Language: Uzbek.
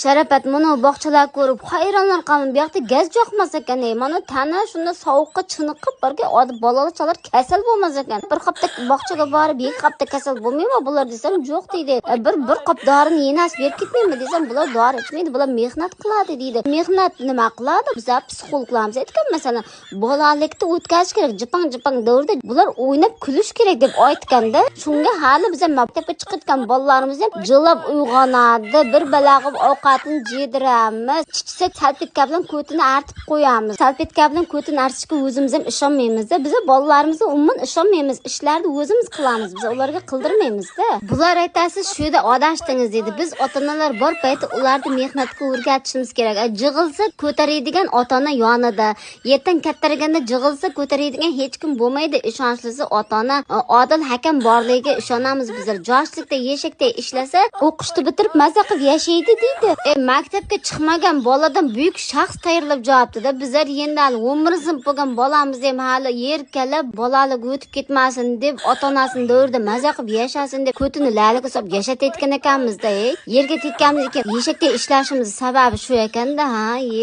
Sharafat mana bog'chalar ko'rib hayronlar qalin bu yoqda gaz yoqmas ekan. Mana tana shunda sovuqqa chiniqib barga odam bolalar kasal bo'lmas ekan. Bir hafta bog'chaga borib, ikki hafta kasal bo'lmaymi bular desam, yo'q deydi. Bir qop dorini yenas berib ketmaymi desam, bular dori ichmaydi, bular mehnat qiladi deydi. Mehnat nima qiladi? Biz psixologlarimiz aytgan, masalan, bolalikda o'tkazish kerak, jipang davrda bular o'ynab kulish kerak deb aytganda, shunga hali biz maktabga chiqayotgan bolalarimiz ham jilab uyg'onadi, bir balag'ib ovqatini yediramiz, chiqsak salfetka bilan ko'tini artib qo'yamiz. Salfetka bilan ko'tini artishga o'zimiz ham ishonmaymiz-da. Biz bolalarimizga umuman ishonmaymiz, ishlarni o'zimiz qilamiz, biz ularga qildirmaymiz-da. Bular aytasiz, shu yerda adashdingiz dedi. Biz ota-onalar bor payti ularni mehnatga o'rgatishimiz kerak. Jig'ilsa ko'taradigan ota-ona yonida, ertan kattaraganda jig'ilsa ko'taradigan hech kim bo'lmaydi. Ishonchlisi ota-ona, odil hakam borligiga ishonamiz bizlar. Yoshlikda yeshakda ishlasa, o'qishni bitirib maza qilib yashaydi deydi. Maktabga chiqmagan boladan buyuk shaxs tayyorlab javobdi-da. Bizlar endi umrimizin bo'lgan bolamiz ham hali yerkalab bolalik o'tib ketmasin deb ota-onasini davrda maza qilib yashasin deb ko'tini laliga solib yashatayotgan ekanmiz-da. Yerga tekkanmiz ekan, yeshakda ishlashimiz sababi shu ekanda, ha.